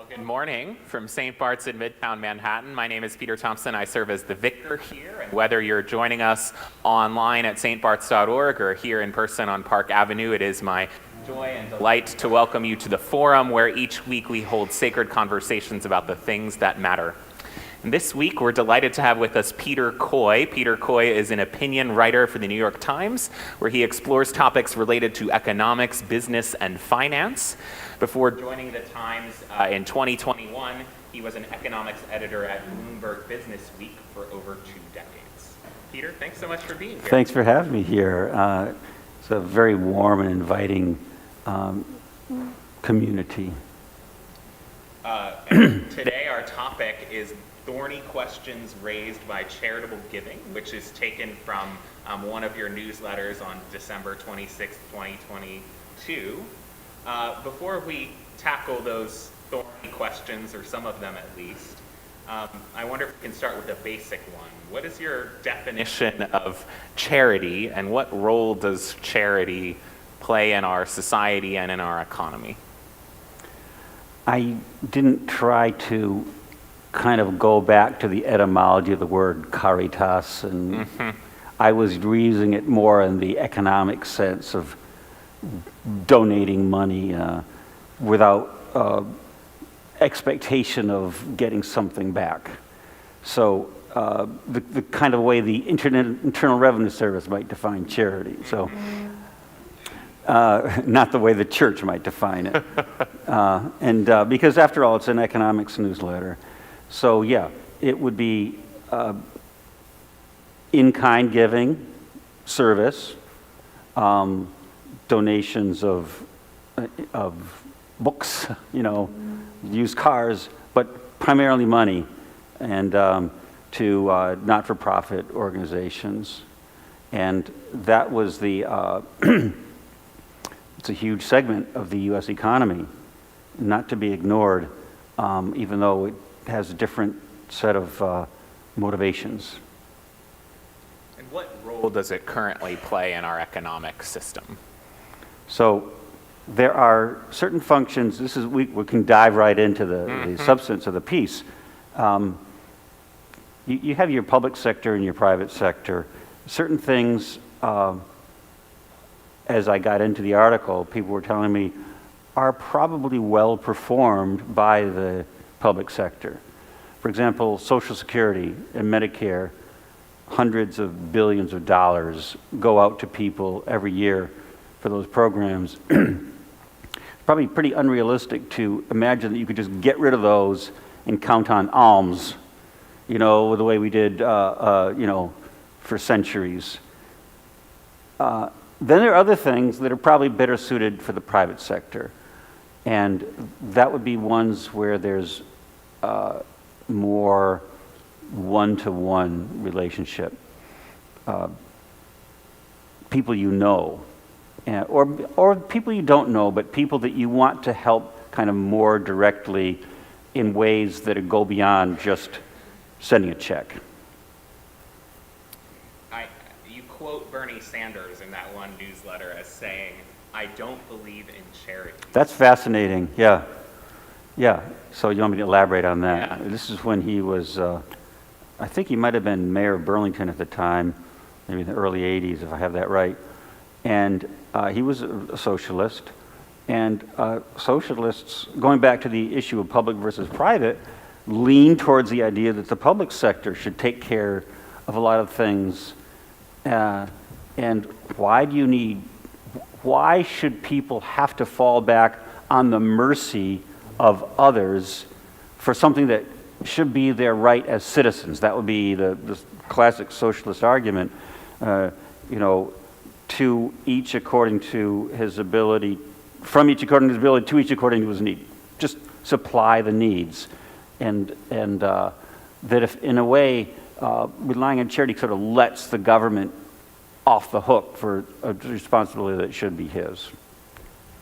Good morning from St. Bart's in Midtown Manhattan. My name is Peter Thompson. I serve as the vicar here. And whether you're joining us online at stbarts.org or here in person on Park Avenue, it is my joy and delight to welcome you to the forum where each week we hold sacred conversations about the things that matter. And this week, we're delighted to have with us Peter Coy. Peter Coy is an opinion writer for the New York Times, where he explores topics related to economics, business, and finance. Before joining the Times in 2021, he was an economics editor at Bloomberg Business Week for over 2 decades. Peter, thanks so much for being here. Thanks for having me here. It's a very warm and inviting community. And today, our topic is thorny questions raised by charitable giving, which is taken from one of your newsletters on December 26, 2022. Before we tackle those thorny questions, or some of them at least, I wonder if we can start with a basic one. What is your definition of charity, and what role does charity play in our society and in our economy? I didn't try to kind of go back to the etymology of the word caritas, and I was using it more in the economic sense of donating money without expectation of getting something back. So the kind of way the Internal Revenue Service might define charity. So not the way the church might define it. And because after all, it's an economics newsletter. So yeah, it would be in-kind giving, service, donations of books, used cars, but primarily money, and to not-for-profit organizations. And that was the, it's a huge segment of the U.S. economy, not to be ignored, even though it has a different set of motivations. And what role does it currently play in our economic system? So there are certain functions. We can dive right into the substance of the piece. You have your public sector and your private sector. Certain things, as I got into the article, people were telling me are probably well performed by the public sector. For example, Social Security and Medicare, hundreds of billions of dollars go out to people every year for those programs. Probably pretty unrealistic to imagine that you could just get rid of those and count on alms, the way we did, for centuries. Then there are other things that are probably better suited for the private sector. And that would be ones where there's more one-to-one relationship. People you know, or people you don't know, but people that you want to help kind of more directly in ways that go beyond just sending a check. You quote Bernie Sanders in that one newsletter as saying, "I don't believe in charity." That's fascinating, yeah. Yeah, so you want me to elaborate on that? Yeah. This is when he was, I think he might have been mayor of Burlington at the time, maybe in the early 80s, if I have that right. And he was a socialist, and socialists, going back to the issue of public versus private, lean towards the idea that the public sector should take care of a lot of things. And why should people have to fall back on the mercy of others for something that should be their right as citizens? That would be the classic socialist argument, to each according to his ability, from each according to his ability, to each according to his need. Just supply the needs. And that if, in a way, relying on charity sort of lets the government off the hook for a responsibility that should be his.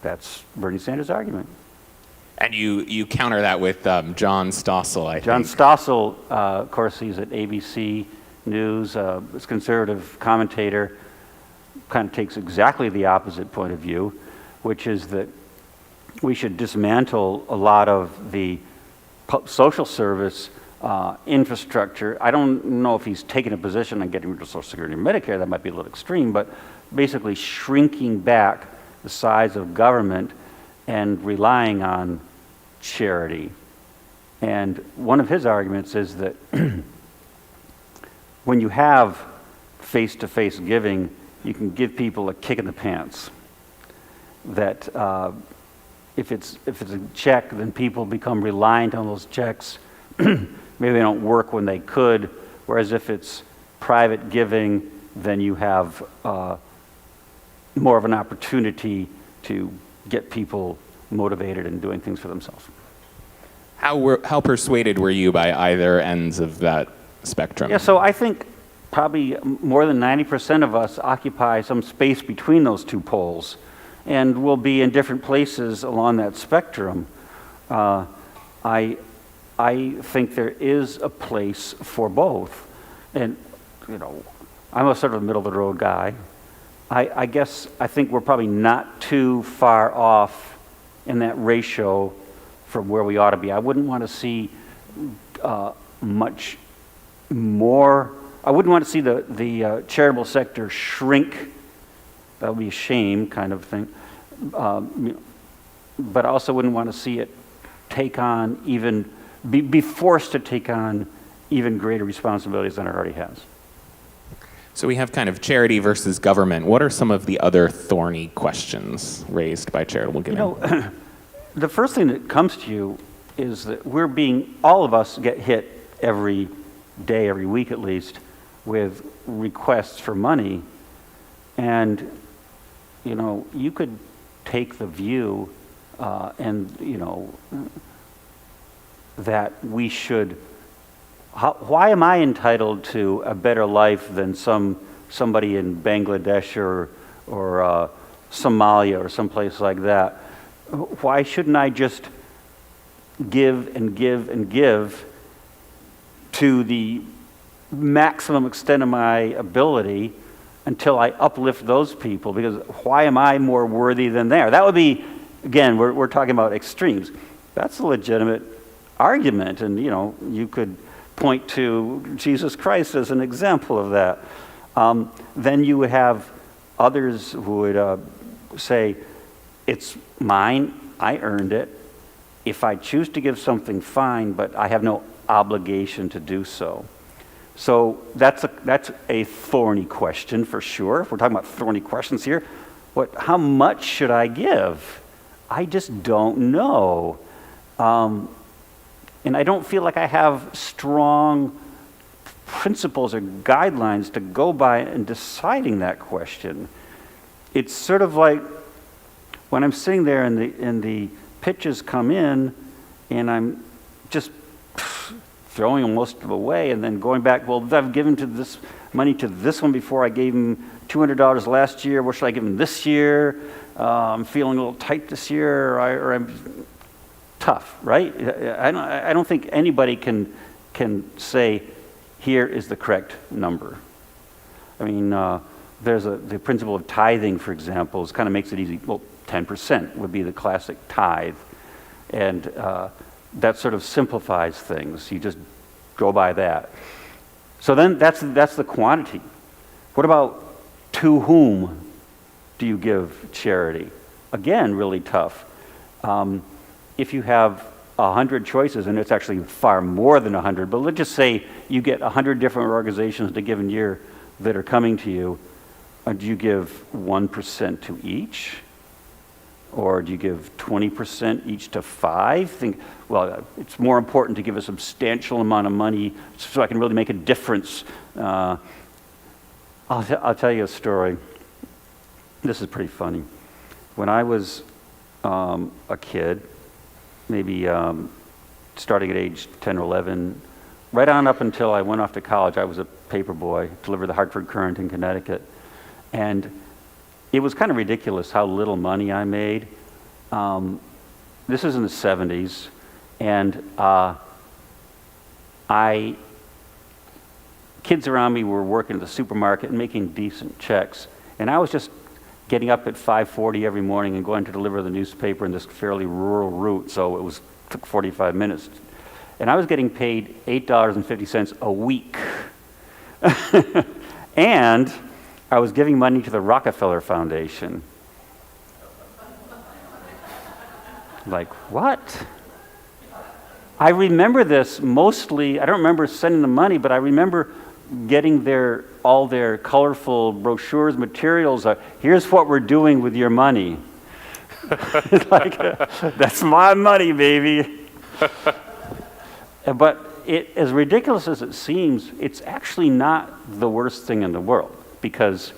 That's Bernie Sanders' argument. And you counter that with John Stossel, I think. John Stossel, of course, he's at ABC News, is a conservative commentator, kind of takes exactly the opposite point of view, which is that we should dismantle a lot of the social service, infrastructure. I don't know if he's taken a position on getting rid of Social Security and Medicare. That might be a little extreme, but basically shrinking back the size of government and relying on charity. And one of his arguments is that when you have face-to-face giving, you can give people a kick in the pants. That if it's a check, then people become reliant on those checks. Maybe they don't work when they could. Whereas if it's private giving, then you have more of an opportunity to get people motivated and doing things for themselves. How persuaded were you by either ends of that spectrum? Yeah, so I think probably more than 90% of us occupy some space between those two poles, and will be in different places along that spectrum. I think there is a place for both, and I'm a sort of middle of the road guy. I guess I think we're probably not too far off in that ratio from where we ought to be. I wouldn't want to see much more. I wouldn't want to see the charitable sector shrink. That would be a shame, kind of thing. But I also wouldn't want to see it take on be forced to take on even greater responsibilities than it already has. So we have kind of charity versus government. What are some of the other thorny questions raised by charitable giving? The first thing that comes to you is that all of us get hit every day, every week at least, with requests for money. And, you could take the view that we should, why am I entitled to a better life than somebody in Bangladesh or Somalia or someplace like that? Why shouldn't I just give and give and give to the maximum extent of my ability until I uplift those people? Because why am I more worthy than they are? That would be, again, we're talking about extremes. That's a legitimate argument, and you could point to Jesus Christ as an example of that. Then you would have others who would say, it's mine, I earned it. If I choose to give something, fine, but I have no obligation to do so. So that's a thorny question for sure. If we're talking about thorny questions here, how much should I give? I just don't know. And I don't feel like I have strong principles or guidelines to go by in deciding that question. It's sort of like when I'm sitting there and the pitches come in, and I'm just throwing most of them away, and then going back. Well, I've given this money to this one before. I gave him $200 last year. What should I give him this year? I'm feeling a little tight this year, or I'm tough, right? I don't think anybody can say here is the correct number. I mean, there's the principle of tithing, for example, kind of makes it easy. Well, 10% would be the classic tithe, and that sort of simplifies things. You just go by that. So then that's the quantity. What about to whom do you give charity? Again, really tough. If you have 100 choices, and it's actually far more than 100, but let's just say you get 100 different organizations in a given year that are coming to you, do you give 1% to each? Or do you give 20% each to 5? It's more important to give a substantial amount of money so I can really make a difference. I'll tell you a story. This is pretty funny. When I was a kid, maybe starting at age 10 or 11, right on up until I went off to college, I was a paper boy, delivered the Hartford Courant in Connecticut. And it was kind of ridiculous how little money I made. This was in the 70s, and kids around me were working at the supermarket and making decent checks. And I was just getting up at 5:40 every morning and going to deliver the newspaper in this fairly rural route, so took 45 minutes. and I was getting paid $8.50 a week. And I was giving money to the Rockefeller Foundation. Like, what? I remember this mostly, I don't remember sending the money, but I remember getting all their colorful brochures, materials. Here's what we're doing with your money. Like, that's my money, baby. But as ridiculous as it seems, it's actually not the worst thing in the world, because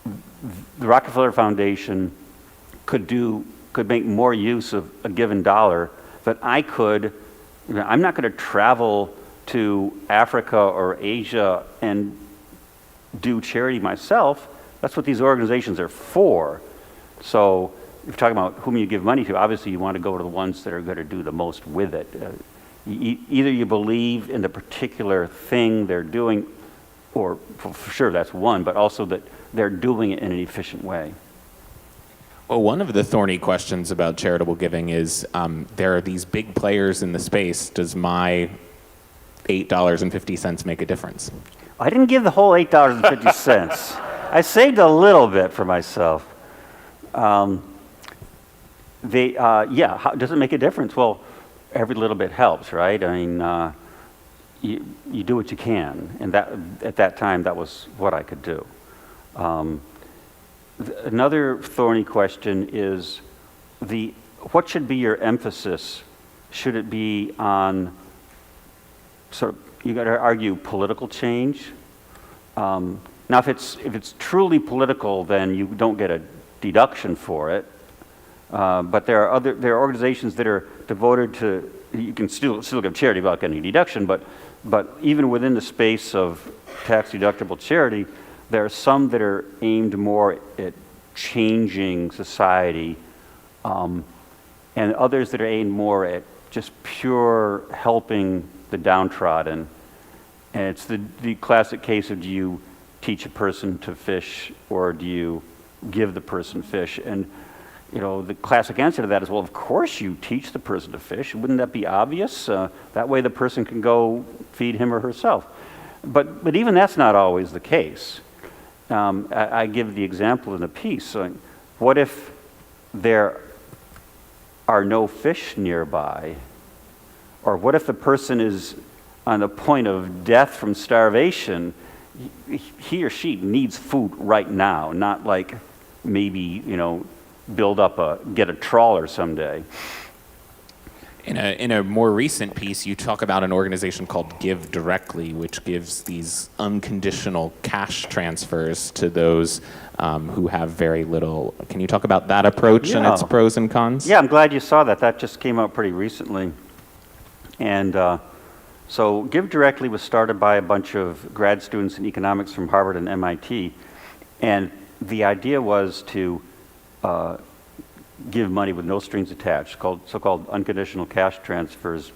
the Rockefeller Foundation could make more use of a given dollar than I could. I'm not going to travel to Africa or Asia and do charity myself. That's what these organizations are for. So if you're talking about whom you give money to, obviously you want to go to the ones that are going to do the most with it. Either you believe in the particular thing they're doing, or for sure that's one, but also that they're doing it in an efficient way. Well, one of the thorny questions about charitable giving is there are these big players in the space. Does my $8.50 make a difference? I didn't give the whole $8.50. I saved a little bit for myself. Does it make a difference? Well, every little bit helps, right? I mean, you do what you can, and that at that time that was what I could do. Another thorny question is what should be your emphasis? Should it be on you got to argue political change? Now, if it's truly political, then you don't get a deduction for it. But there are organizations that are devoted to. You can still give charity without getting a deduction, but even within the space of tax-deductible charity, there are some that are aimed more at changing society, and others that are aimed more at just pure helping the downtrodden. And it's the classic case of, do you teach a person to fish, or do you give the person fish? And the classic answer to that is, well, of course you teach the person to fish. Wouldn't that be obvious? That way the person can go feed him or herself. But even that's not always the case. I give the example in the piece. What if there are no fish nearby? Or what if the person is on the point of death from starvation? He or she needs food right now, not like maybe, get a trawler someday. In a more recent piece, you talk about an organization called Give Directly, which gives these unconditional cash transfers to those who have very little. Can you talk about that approach and its pros and cons? Yeah, I'm glad you saw that. That just came out pretty recently. And so Give Directly was started by a bunch of grad students in economics from Harvard and MIT. And the idea was to give money with no strings attached, so-called unconditional cash transfers.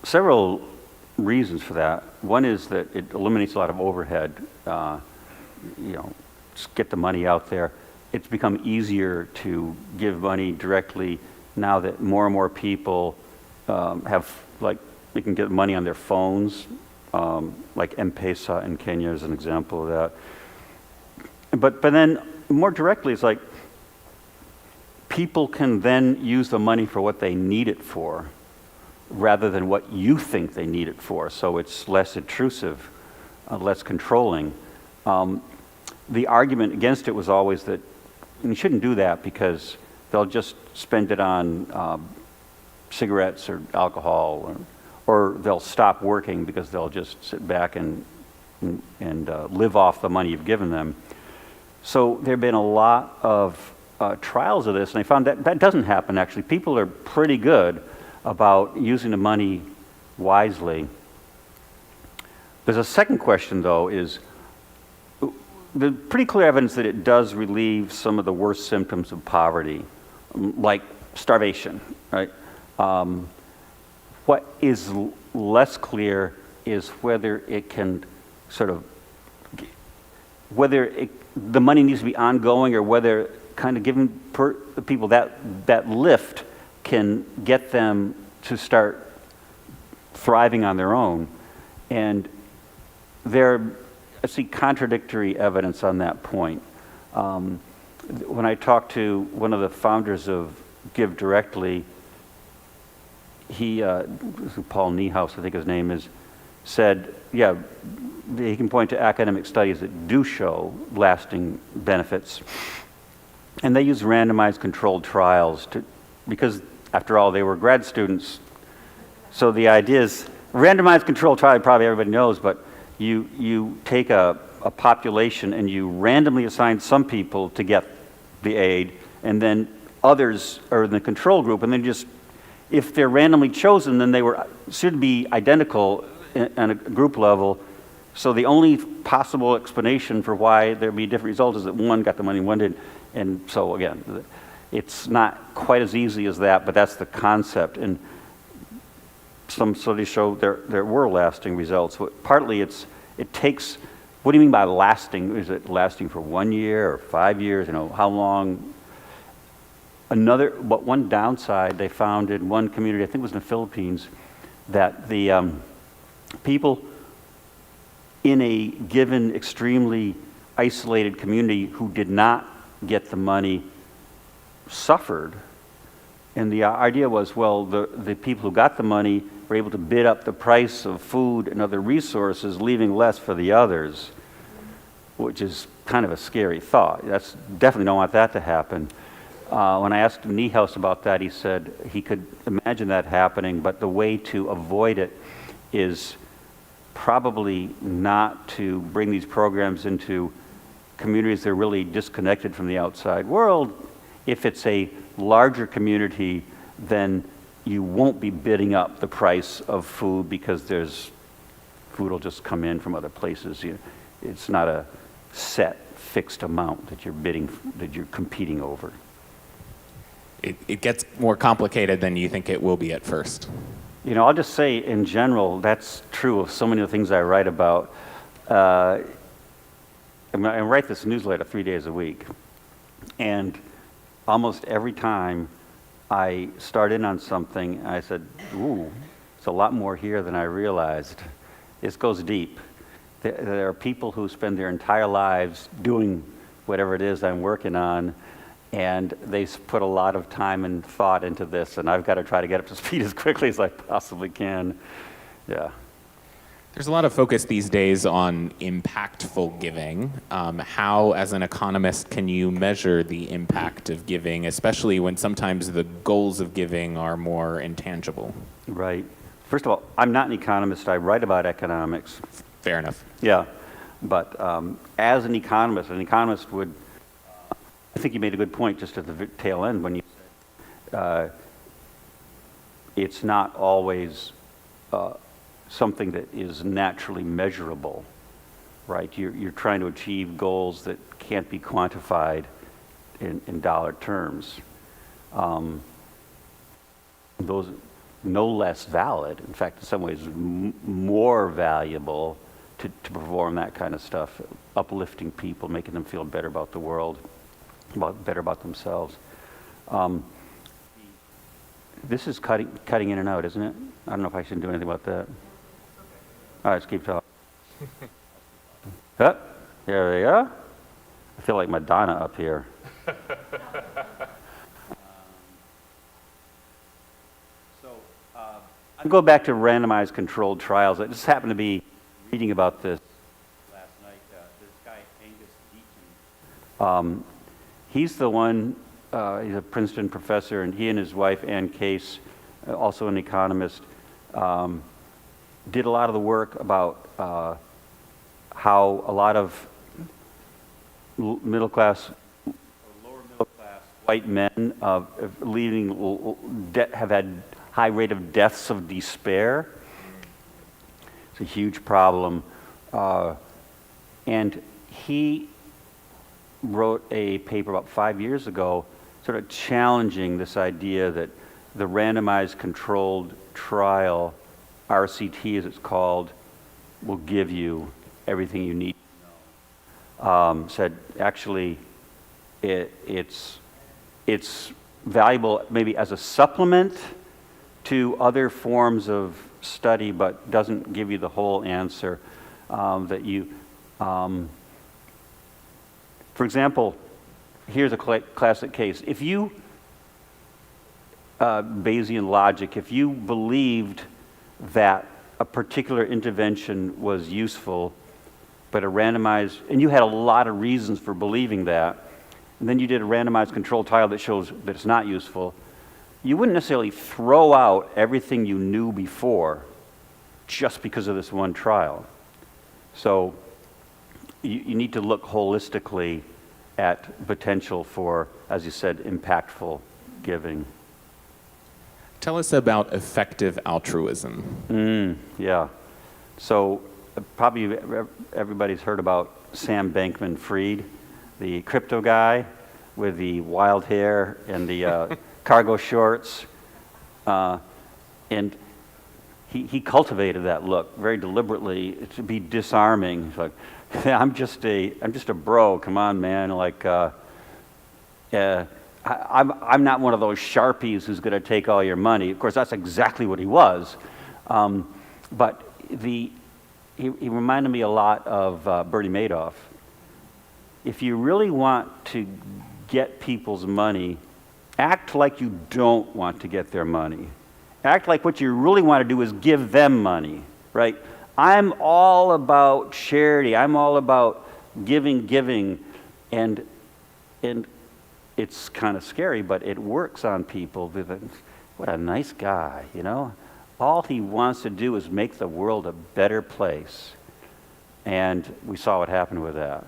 Several reasons for that. One is that it eliminates a lot of overhead. Just get the money out there. It's become easier to give money directly now that more and more people they can get money on their phones, like M-Pesa in Kenya is an example of that. But then more directly, it's like people can then use the money for what they need it for, rather than what you think they need it for. So it's less intrusive, less controlling. The argument against it was always that you shouldn't do that because they'll just spend it on cigarettes or alcohol, or they'll stop working because they'll just sit back and live off the money you've given them. So there have been a lot of trials of this, and I found that doesn't happen, actually. People are pretty good about using the money wisely. There's a second question, though, is there's pretty clear evidence that it does relieve some of the worst symptoms of poverty, like starvation, right? What is less clear is whether it can the money needs to be ongoing, or whether kind of giving the people that lift can get them to start thriving on their own. And I see contradictory evidence on that point. When I talked to one of the founders of Give Directly, he, Paul Niehaus, I think his name is, said, yeah, he can point to academic studies that do show lasting benefits. And they use randomized controlled trials because, after all, they were grad students. So the idea is, randomized controlled trial, probably everybody knows, but you take a population and you randomly assign some people to get the aid, and then others are in the control group, and then just, if they're randomly chosen, then should be identical on a group level. So the only possible explanation for why there'd be different results is that one got the money, one didn't. And so again, it's not quite as easy as that, but that's the concept. And some studies show there were lasting results. Partly it takes, what do you mean by lasting? Is it lasting for 1 year or 5 years? How long? But one downside they found in one community, I think it was in the Philippines, that the people in a given extremely isolated community who did not get the money suffered. And the idea was, well, the people who got the money were able to bid up the price of food and other resources, leaving less for the others, which is kind of a scary thought. Definitely don't want that to happen. When I asked Niehaus about that, he said he could imagine that happening, but the way to avoid it is probably not to bring these programs into communities that are really disconnected from the outside world. If it's a larger community, then you won't be bidding up the price of food because food will just come in from other places. It's not a set, fixed amount that you're competing over. It gets more complicated than you think it will be at first. I'll just say in general, that's true of so many of the things I write about. I write this newsletter 3 days a week, and almost every time I start in on something, I said, ooh, it's a lot more here than I realized. This goes deep. There are people who spend their entire lives doing whatever it is I'm working on, and they put a lot of time and thought into this, and I've got to try to get up to speed as quickly as I possibly can. Yeah. There's a lot of focus these days on impactful giving. How, as an economist, can you measure the impact of giving, especially when sometimes the goals of giving are more intangible? Right. First of all, I'm not an economist. I write about economics. Fair enough. Yeah. But as an economist would, I think you made a good point just at the tail end when you said it's not always something that is naturally measurable, right? You're trying to achieve goals that can't be quantified in dollar terms. Those no less valid, in fact, in some ways more valuable to perform that kind of stuff, uplifting people, making them feel better about the world, better about themselves. This is cutting in and out, isn't it? I don't know if I should do anything about that. All right, let's keep talking. There we go. I feel like Madonna up here. I'll go back to randomized controlled trials. I just happened to be reading about this last night. This guy, Angus Deaton, he's the one, he's a Princeton professor, and he and his wife, Ann Case, also an economist, did a lot of the work about how a lot of middle class, lower middle class white men have had high rate of deaths of despair. It's a huge problem. And he wrote a paper about 5 years ago sort of challenging this idea that the randomized controlled trial, RCT as it's called, will give you everything you need to know. Said actually it's valuable maybe as a supplement to other forms of study, but doesn't give you the whole answer. For example, here's a classic case. If you, Bayesian logic, if you believed that a particular intervention was useful, but and you had a lot of reasons for believing that, and then you did a randomized controlled trial that shows that it's not useful, you wouldn't necessarily throw out everything you knew before just because of this one trial. So you need to look holistically at potential for, as you said, impactful giving. Tell us about effective altruism. Yeah. So probably everybody's heard about Sam Bankman-Fried, the crypto guy with the wild hair and the cargo shorts. And he cultivated that look very deliberately to be disarming. He's like, I'm just a bro. Come on, man. Like, I'm not one of those Sharpies who's going to take all your money. Of course, that's exactly what he was. But he reminded me a lot of Bernie Madoff. If you really want to get people's money, act like you don't want to get their money. Act like what you really want to do is give them money, right? I'm all about charity. I'm all about giving, and it's kind of scary, but it works on people. What a nice guy, you know? All he wants to do is make the world a better place, and we saw what happened with that.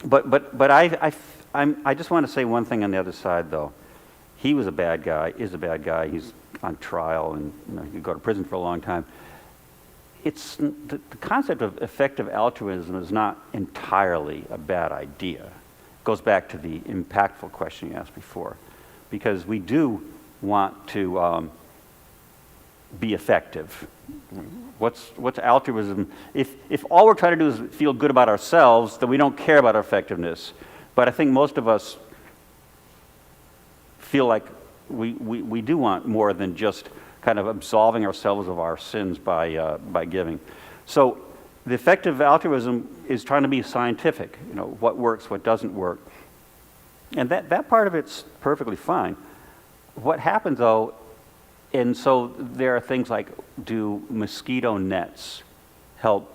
But I just want to say one thing on the other side, though. He was a bad guy, is a bad guy. He's on trial, and he could go to prison for a long time. The concept of effective altruism is not entirely a bad idea. It goes back to the impactful question you asked before, because we do want to be effective. What's altruism? If all we're trying to do is feel good about ourselves, then we don't care about our effectiveness. But I think most of us feel like we do want more than just kind of absolving ourselves of our sins by giving. So the effective altruism is trying to be scientific. You know, what works, what doesn't work. And that part of it's perfectly fine. What happens, though, and so there are things like, do mosquito nets help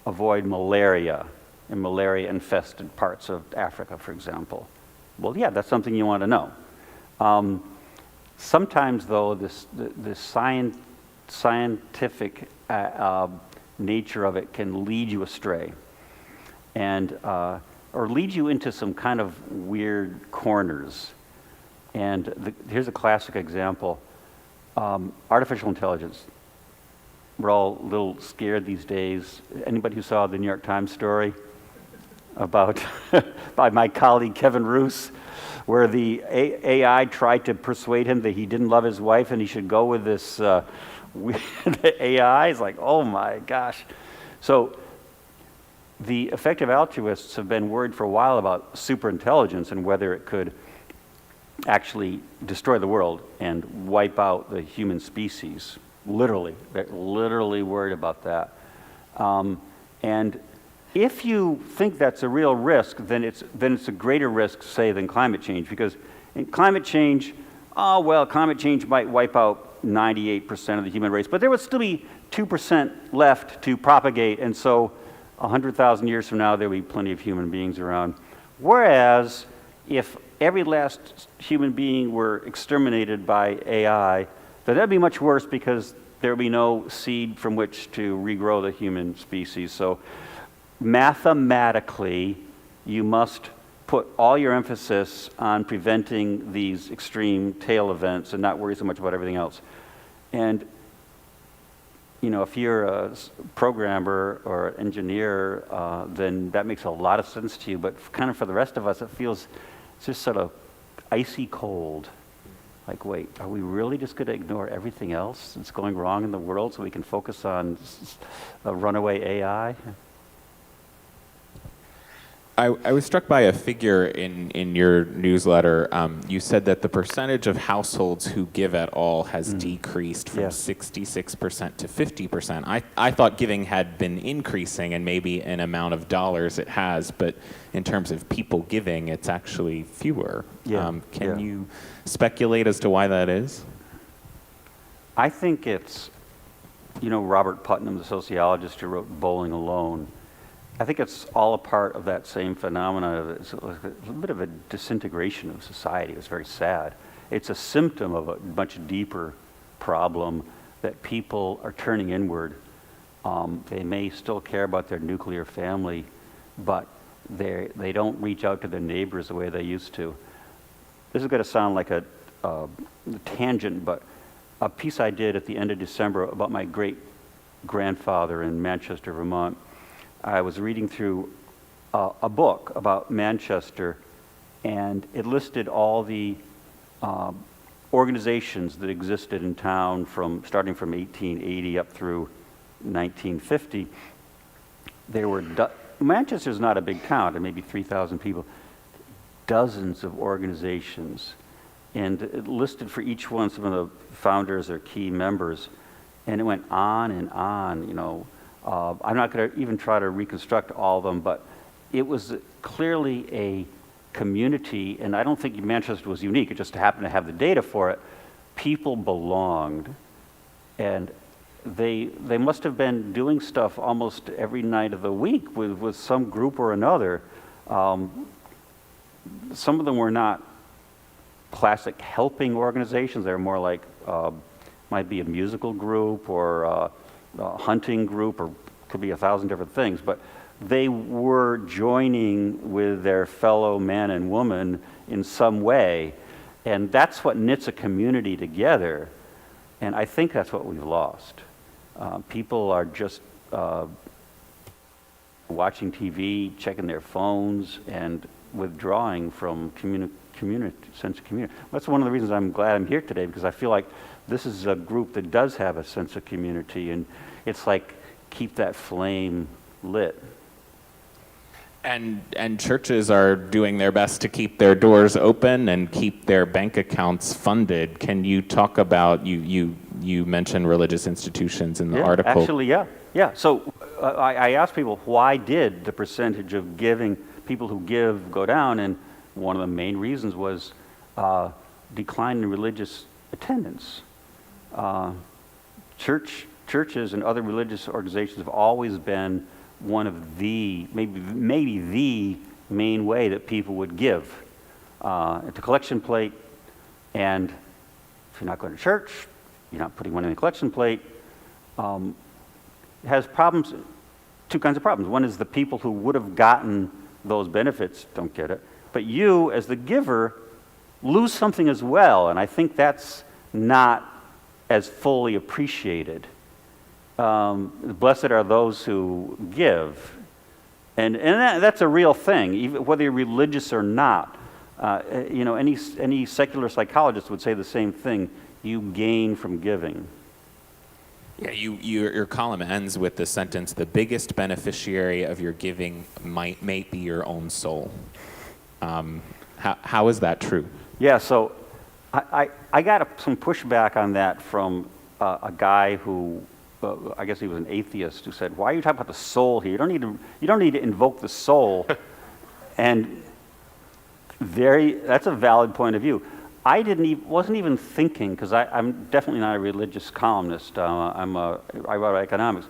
avoid malaria in malaria-infested parts of Africa, for example? Well, yeah, that's something you want to know. Sometimes, though, the scientific nature of it can lead you astray, and or lead you into some kind of weird corners. And here's a classic example. Artificial intelligence. We're all a little scared these days. Anybody who saw the New York Times story about by my colleague Kevin Roos, where the AI tried to persuade him that he didn't love his wife and he should go with this AI? It's like, oh my gosh. So the effective altruists have been worried for a while about superintelligence and whether it could actually destroy the world and wipe out the human species. Literally. They're literally worried about that. And if you think that's a real risk, then it's a greater risk, say, than climate change. Because in climate change, climate change might wipe out 98% of the human race, but there would still be 2% left to propagate, and so 100,000 years from now, there will be plenty of human beings around. Whereas, if every last human being were exterminated by AI, then that'd be much worse because there would be no seed from which to regrow the human species. So mathematically, you must put all your emphasis on preventing these extreme tail events and not worry so much about everything else. And you know, if you're a programmer or engineer, then that makes a lot of sense to you. But kind of for the rest of us, it feels just sort of icy cold. Like, wait, are we really just going to ignore everything else that's going wrong in the world so we can focus on a runaway AI? I was struck by a figure in your newsletter. You said that the percentage of households who give at all has decreased from 66% to 50%. I thought giving had been increasing, and maybe in amount of dollars it has, but in terms of people giving, it's actually fewer. Can you speculate as to why that is? I think it's, Robert Putnam, the sociologist who wrote Bowling Alone, I think it's all a part of that same phenomena. It's a little bit of a disintegration of society. It's very sad. It's a symptom of a much deeper problem that people are turning inward. They may still care about their nuclear family, but they don't reach out to their neighbors the way they used to. This is going to sound like a tangent, but a piece I did at the end of December about my great-grandfather in Manchester, Vermont. I was reading through a book about Manchester, and it listed all the organizations that existed in town starting from 1880 up through 1950. Manchester's not a big town, there may be 3,000 people, dozens of organizations, and it listed for each one some of the founders or key members, and it went on and on, I'm not going to even try to reconstruct all of them, but it was clearly a community, and I don't think Manchester was unique. It just happened to have the data for it. People belonged, and they must have been doing stuff almost every night of the week with some group or another. Some of them were not classic helping organizations. They were more like, might be a musical group or a hunting group, or could be 1,000 different things, but they were joining with their fellow man and woman in some way, and that's what knits a community together, and I think that's what we've lost. People are just watching TV, checking their phones, and withdrawing from sense of community. That's one of the reasons I'm glad I'm here today, because I feel like this is a group that does have a sense of community, and it's like keep that flame lit. And churches are doing their best to keep their doors open and keep their bank accounts funded. Can you talk about, you mentioned religious institutions in the article. Actually, yeah. So I asked people, why did the percentage of people who give go down? And one of the main reasons was decline in religious attendance. Churches and other religious organizations have always been one of the, maybe the main way that people would give. At the collection plate, and if you're not going to church, you're not putting money in the collection plate, has problems, two kinds of problems. One is the people who would have gotten those benefits don't get it, but you, as the giver, lose something as well, and I think that's not as fully appreciated. Blessed are those who give, and that's a real thing, even whether you're religious or not. Any secular psychologist would say the same thing. You gain from giving. Yeah, your column ends with the sentence, "The biggest beneficiary of your giving may be your own soul." How is that true? Yeah, so I got some pushback on that from a guy who, I guess he was an atheist, who said, "Why are you talking about the soul here? You don't need to invoke the soul." And that's a valid point of view. I wasn't even thinking, because I'm definitely not a religious columnist. I write economics.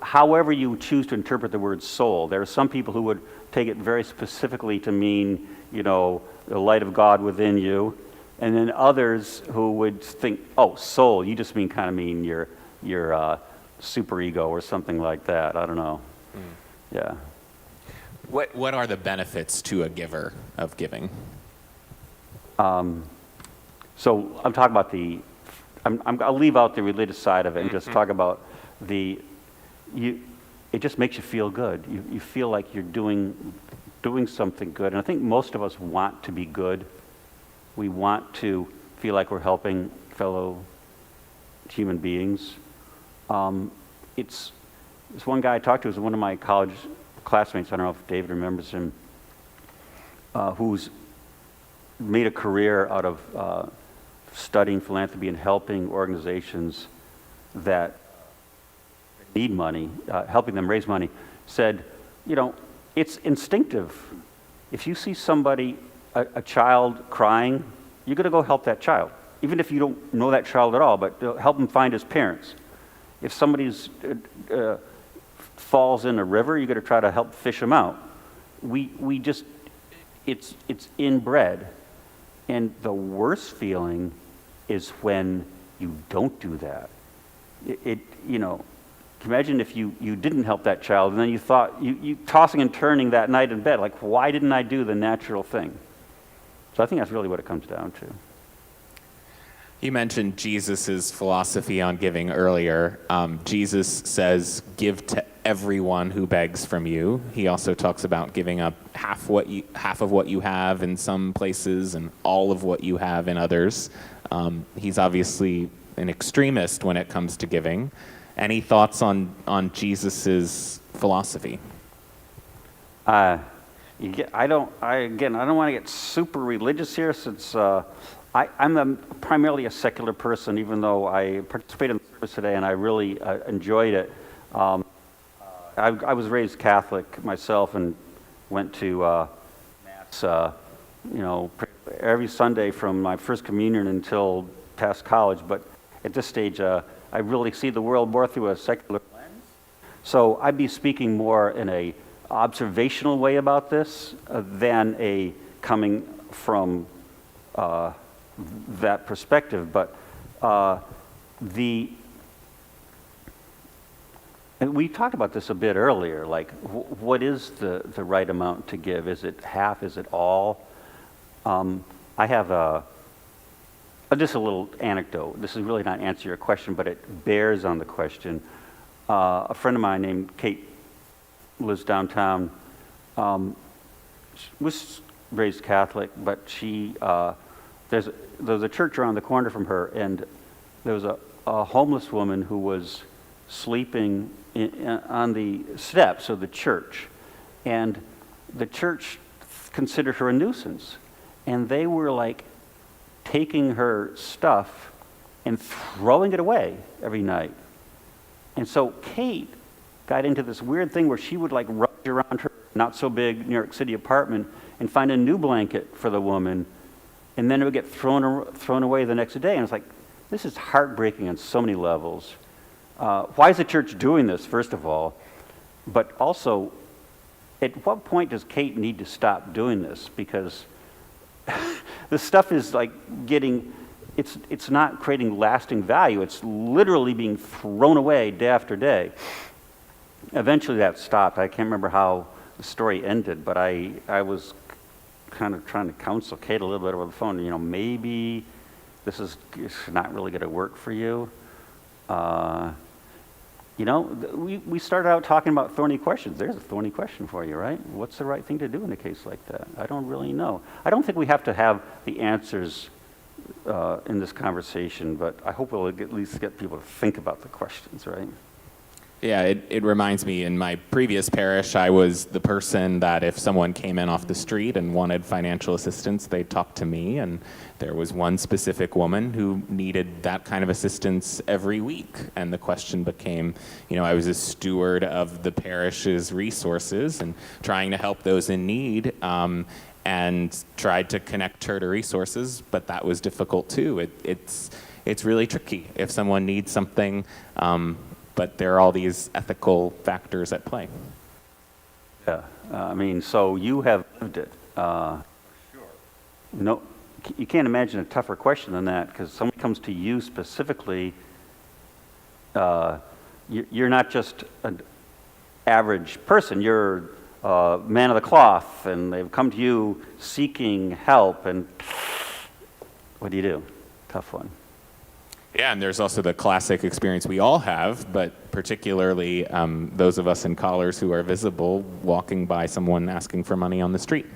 However you choose to interpret the word soul, there are some people who would take it very specifically to mean, the light of God within you, and then others who would think, oh, soul, you just mean your superego or something like that. I don't know. Yeah. What are the benefits to a giver of giving? So I'm talking about I'll leave out the religious side of it and just talk about it just makes you feel good. You feel like you're doing something good. And I think most of us want to be good. We want to feel like we're helping fellow human beings. It's one guy I talked to was one of my college classmates, I don't know if David remembers him, who's made a career out of studying philanthropy and helping organizations that need money, helping them raise money, said, it's instinctive. If you see somebody, a child crying, you're going to go help that child. Even if you don't know that child at all, but help him find his parents. If somebody's falls in a river, you're going to try to help fish him out. We just, it's inbred. And the worst feeling is when you don't do that. Imagine if you didn't help that child, and then you thought, you tossing and turning that night in bed, like, why didn't I do the natural thing? So I think that's really what it comes down to. You mentioned Jesus' philosophy on giving earlier. Jesus says, give to everyone who begs from you. He also talks about giving up half of what you have in some places and all of what you have in others. He's obviously an extremist when it comes to giving. Any thoughts on Jesus' philosophy? I don't want to get super religious here, since I'm primarily a secular person, even though I participated in the service today and I really enjoyed it. I was raised Catholic myself and went to Mass, every Sunday from my first communion until past college. But at this stage, I really see the world more through a secular lens. So I'd be speaking more in a observational way about this than a coming from that perspective. But and we talked about this a bit earlier, like what is the right amount to give? Is it half? Is it all? I have just a little anecdote. This is really not answering your question, but it bears on the question. A friend of mine named Kate lives downtown, was raised Catholic, but she there's a church around the corner from her, and there was a homeless woman who was sleeping on the steps of the church, and the church considered her a nuisance, and they were like taking her stuff and throwing it away every night. And so Kate got into this weird thing where she would like rush around her not so big New York City apartment and find a new blanket for the woman, and then it would get thrown away the next day. And it's like, this is heartbreaking on so many levels. Why is the church doing this, first of all? But also, at what point does Kate need to stop doing this? Because the stuff is like it's not creating lasting value. It's literally being thrown away day after day. Eventually that stopped. I can't remember how the story ended, but I was kind of trying to counsel Kate a little bit over the phone. Maybe this is not really going to work for you. We started out talking about thorny questions. There's a thorny question for you, right? What's the right thing to do in a case like that? I don't really know. I don't think we have to have the answers in this conversation, but I hope we'll at least get people to think about the questions, right? Yeah, it reminds me, in my previous parish, I was the person that if someone came in off the street and wanted financial assistance, they'd talk to me, and there was one specific woman who needed that kind of assistance every week. And the question became, I was a steward of the parish's resources and trying to help those in need, and tried to connect her to resources, but that was difficult too. It's really tricky if someone needs something, but there are all these ethical factors at play. Yeah, so you have lived it. Sure. No, you can't imagine a tougher question than that, because someone comes to you specifically. You're not just an average person. You're a man of the cloth, and they've come to you seeking help. And what do? Tough one. Yeah, and there's also the classic experience we all have, but particularly those of us in collars who are visible, walking by someone asking for money on the street.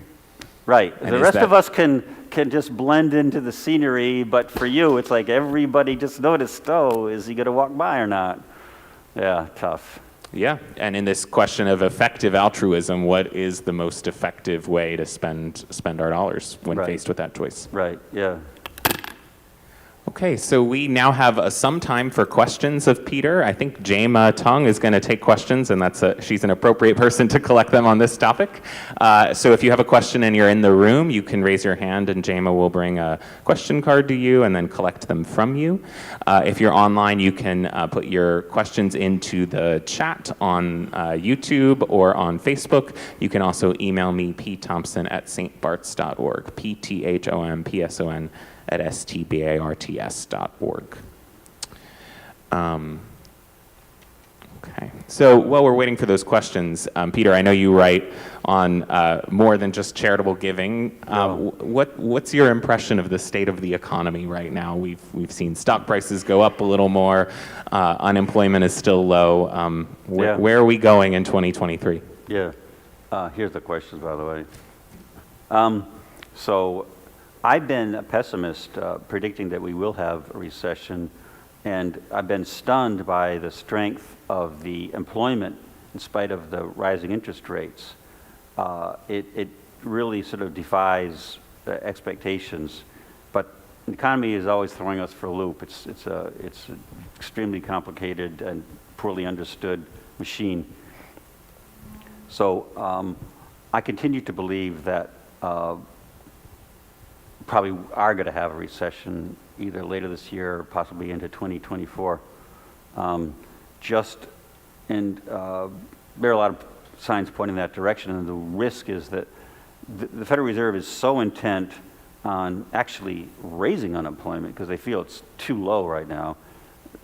Right. And the rest of us can just blend into the scenery, but for you, it's like everybody just noticed, is he going to walk by or not? Yeah, tough. Yeah, and in this question of effective altruism, what is the most effective way to spend our dollars when Right. faced with that choice? Right, yeah. Okay, so we now have some time for questions of Peter. I think Jama Tung is going to take questions, and she's an appropriate person to collect them on this topic. So if you have a question and you're in the room, you can raise your hand, and Jama will bring a question card to you and then collect them from you. If you're online, you can put your questions into the chat on YouTube or on Facebook. You can also email me, pthompson@stbarts.org, pthompson at stbarts.org. Okay, so while we're waiting for those questions, Peter, I know you write on more than just charitable giving. What's your impression of the state of the economy right now? We've seen stock prices go up a little more. Unemployment is still low. Where are we going in 2023? Yeah. Here's the questions, by the way. So I've been a pessimist, predicting that we will have a recession, and I've been stunned by the strength of the employment in spite of the rising interest rates. It really sort of defies expectations, but the economy is always throwing us for a loop. It's an extremely complicated and poorly understood machine. So I continue to believe that probably are going to have a recession either later this year or possibly into 2024. There are a lot of signs pointing that direction, and the risk is that the Federal Reserve is so intent on actually raising unemployment because they feel it's too low right now,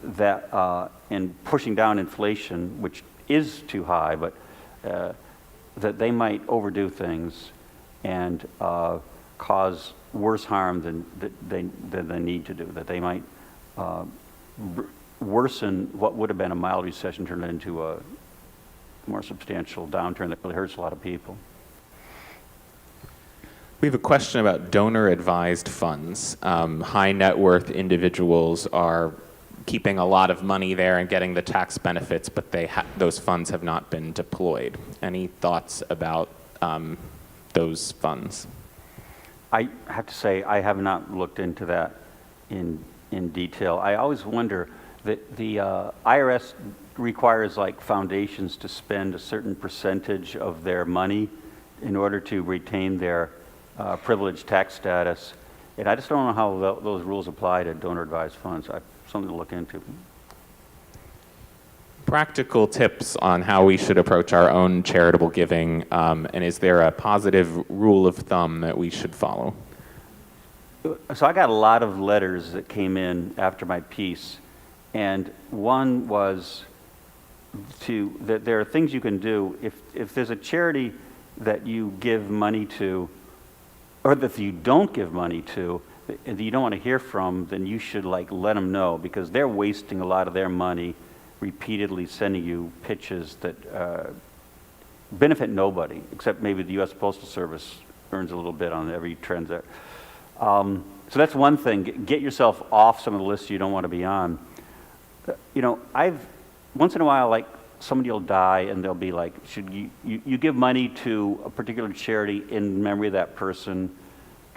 that and pushing down inflation, which is too high, but that they might overdo things and cause worse harm than they need to do, that they might worsen what would have been a mild recession, turn it into a more substantial downturn that really hurts a lot of people. We have a question about donor-advised funds. High net worth individuals are keeping a lot of money there and getting the tax benefits, but those funds have not been deployed. Any thoughts about those funds? I have to say, I have not looked into that in detail. I always wonder that the IRS requires like foundations to spend a certain percentage of their money in order to retain their privileged tax status. And I just don't know how those rules apply to donor-advised funds. Something to look into. Practical tips on how we should approach our own charitable giving, and is there a positive rule of thumb that we should follow? So I got a lot of letters that came in after my piece, and one was that there are things you can do if there's a charity that you give money to, or that you don't give money to, that you don't want to hear from, then you should like let them know, because they're wasting a lot of their money repeatedly sending you pitches that benefit nobody, except maybe the U.S. Postal Service earns a little bit on every transaction. So that's one thing. Get yourself off some of the lists you don't want to be on. You know, once in a while, like, somebody will die and they'll be like, should you give money to a particular charity in memory of that person?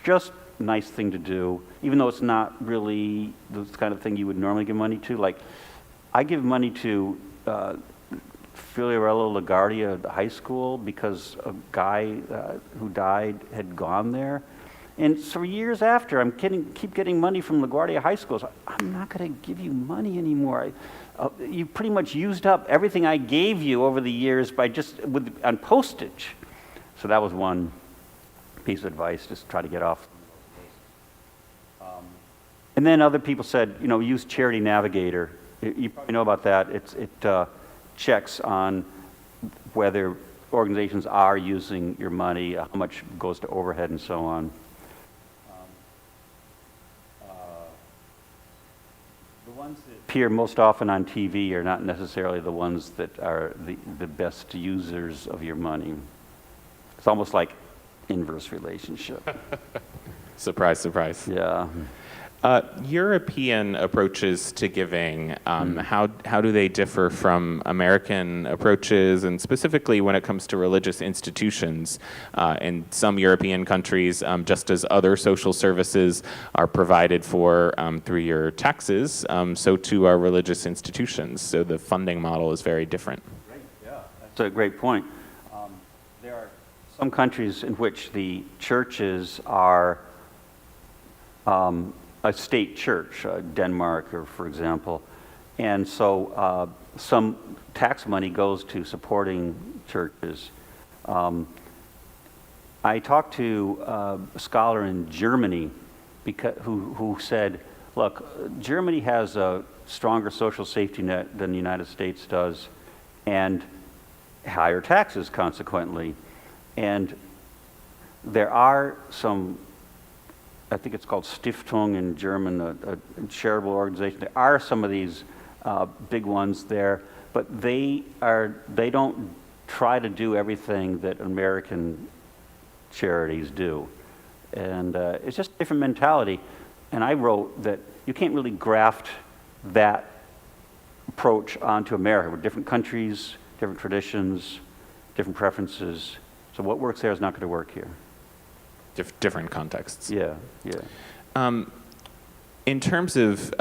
Just a nice thing to do, even though it's not really the kind of thing you would normally give money to. Like, I give money to Fiorello LaGuardia High School because a guy who died had gone there. And so years after, I'm keep getting money from LaGuardia High School. So I'm not going to give you money anymore. You pretty much used up everything I gave you over the years by on postage. So that was one piece of advice, just try to get off. And then other people said, you know, use Charity Navigator. You probably know about that. It checks on whether organizations are using your money, how much goes to overhead, and so on. The ones that appear most often on TV are not necessarily the ones that are the best users of your money. It's almost like inverse relationship. Surprise, surprise. Yeah. European approaches to giving, how do they differ from American approaches, and specifically when it comes to religious institutions? In some European countries, just as other social services are provided for through your taxes, so too are religious institutions. So the funding model is very different. Right. Yeah, that's a great point. There are some countries in which the churches are a state church, Denmark, or for example, and so some tax money goes to supporting churches. I talked to a scholar in Germany who said, look, Germany has a stronger social safety net than the United States does, and higher taxes consequently. And there are some, I think it's called Stiftung in German, a charitable organization. There are some of these big ones there, but they don't try to do everything that American charities do. And it's just a different mentality. And I wrote that you can't really graft that approach onto America. We're different countries, different traditions, different preferences. So what works there is not going to work here. Different contexts. Yeah. In terms of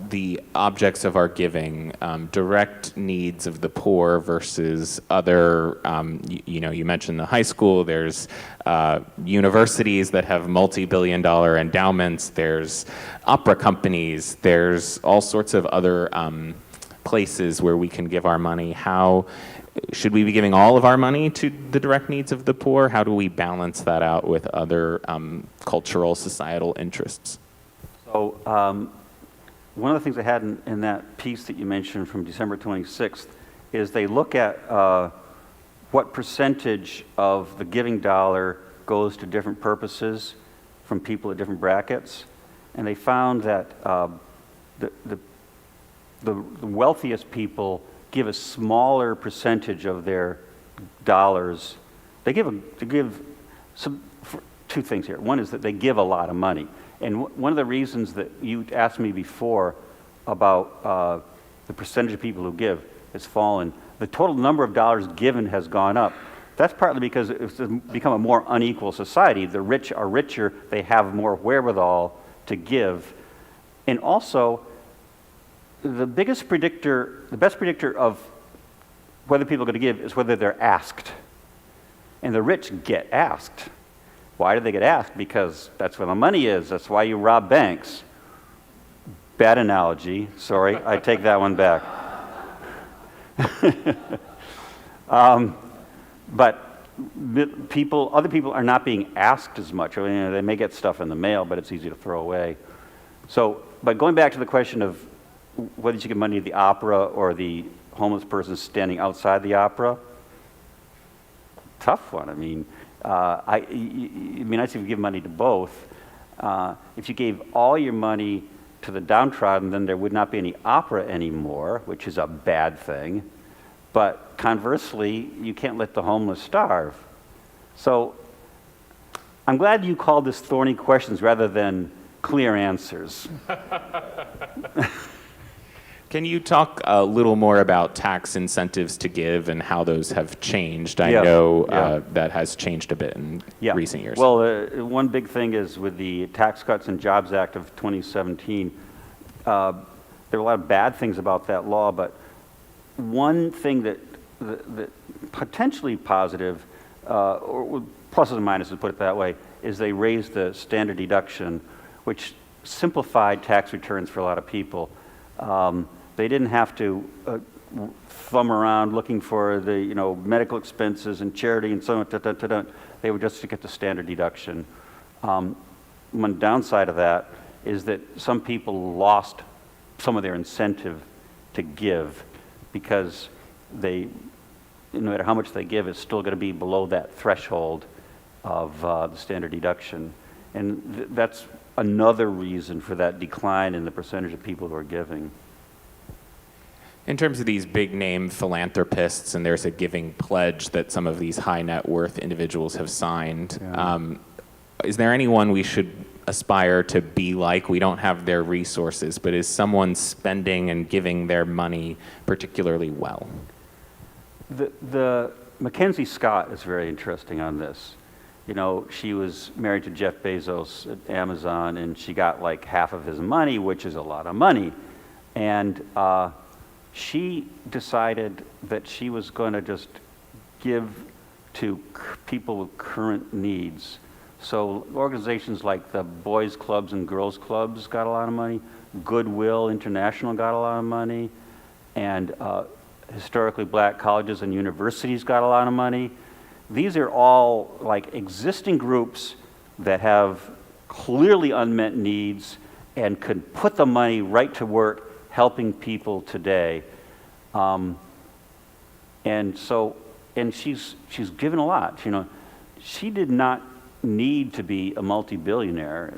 the objects of our giving, direct needs of the poor versus other, you mentioned the high school, there's universities that have multi-billion-dollar endowments, there's opera companies, there's all sorts of other places where we can give our money. How should we be giving all of our money to the direct needs of the poor? How do we balance that out with other cultural, societal interests? So one of the things I had in that piece that you mentioned from December 26th is they look at what percentage of the giving dollar goes to different purposes from people at different brackets. And they found that the wealthiest people give a smaller percentage of their dollars. They give two things here. One is that they give a lot of money. And one of the reasons that you asked me before about the percentage of people who give has fallen, the total number of dollars given has gone up. That's partly because it's become a more unequal society. The rich are richer, they have more wherewithal to give. And also, the best predictor of whether people are going to give is whether they're asked. And the rich get asked. Why do they get asked? Because that's where the money is. That's why you rob banks. Bad analogy. Sorry, I take that one back. But other people are not being asked as much. I mean, they may get stuff in the mail, but it's easy to throw away. So, but going back to the question of whether you should give money to the opera or the homeless person standing outside the opera, tough one. I mean, it'd be nice if you give money to both. If you gave all your money to the downtrodden, then there would not be any opera anymore, which is a bad thing. But conversely, you can't let the homeless starve. So I'm glad you called this thorny questions rather than clear answers. Can you talk a little more about tax incentives to give and how those have changed? I Yeah. know Yeah. that has changed a bit in recent years. Well, one big thing is with the Tax Cuts and Jobs Act of 2017, there are a lot of bad things about that law, but one thing that potentially positive, or pluses and minuses, put it that way, is they raised the standard deduction, which simplified tax returns for a lot of people. They didn't have to thumb around looking for the medical expenses and charity and so on. They would just get the standard deduction. One downside of that is that some people lost some of their incentive to give because no matter how much they give, it's still going to be below that threshold of the standard deduction. And that's another reason for that decline in the percentage of people who are giving. In terms of these big name philanthropists, and there's a giving pledge that some of these high net worth individuals have signed, Yeah. Is there anyone we should aspire to be like? We don't have their resources, but is someone spending and giving their money particularly well? The Mackenzie Scott is very interesting on this. You know, she was married to Jeff Bezos at Amazon, and she got like half of his money, which is a lot of money. And she decided that she was going to just give to people with current needs. So organizations like the Boys Clubs and Girls Clubs got a lot of money. Goodwill International got a lot of money. And historically black colleges and universities got a lot of money. These are all like existing groups that have clearly unmet needs and could put the money right to work helping people today. And she's given a lot. You know, she did not need to be a multi-billionaire.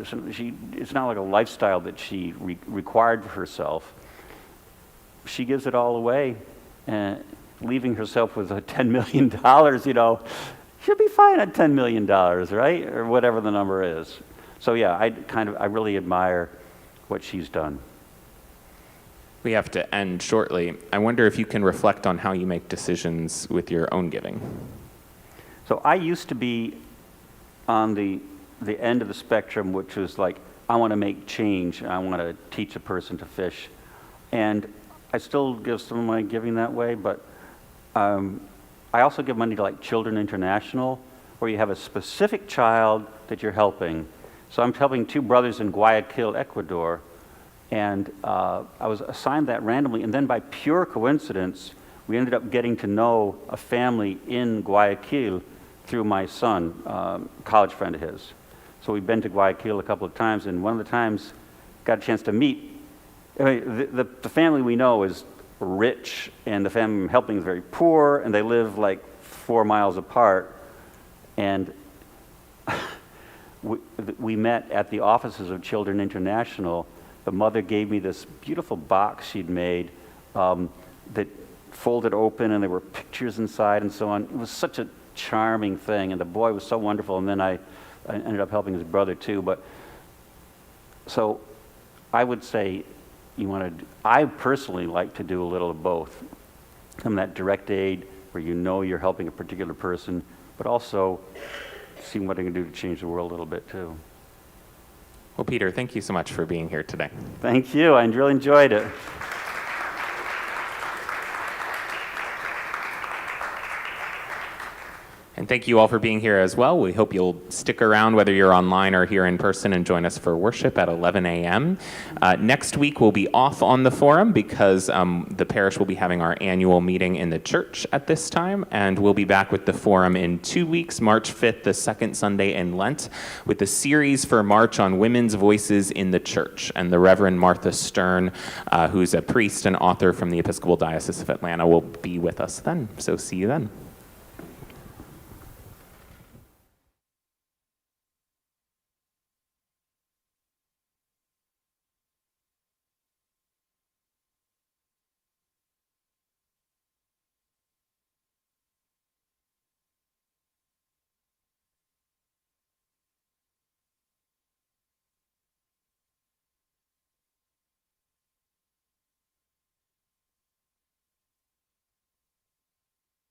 It's not like a lifestyle that she required for herself. She gives it all away, leaving herself with $10 million, you know. She'll be fine at $10 million, right? Or whatever the number is. So yeah, I really admire what she's done. We have to end shortly. I wonder if you can reflect on how you make decisions with your own giving. So I used to be on the end of the spectrum, which was like, I want to make change. I want to teach a person to fish. And I still give some of my giving that way, but I also give money to like Children International, where you have a specific child that you're helping. So I'm helping 2 brothers in Guayaquil, Ecuador, and I was assigned that randomly, and then by pure coincidence, we ended up getting to know a family in Guayaquil through my son, college friend of his. So we've been to Guayaquil a couple of times, and one of the times got a chance to meet. I mean, the family we know is rich, and the family I'm helping is very poor, and they live like 4 miles apart. And we met at the offices of Children International. The mother gave me this beautiful box she'd made that folded open, and there were pictures inside and so on. It was such a charming thing, and the boy was so wonderful, and then I ended up helping his brother too. But so I would say I personally like to do a little of both. Some that direct aid where you know you're helping a particular person, but also seeing what I can do to change the world a little bit too. Well, Peter, thank you so much for being here today. Thank you. I really enjoyed it. And thank you all for being here as well. We hope you'll stick around, whether you're online or here in person, and join us for worship at 11 a.m. Next week, we'll be off on the forum because the parish will be having our annual meeting in the church at this time, and we'll be back with the forum in 2 weeks, March 5th, the second Sunday in Lent, with the series for March on women's voices in the church. And the Reverend Martha Stern, who's a priest and author from the Episcopal Diocese of Atlanta, will be with us then. So see you then.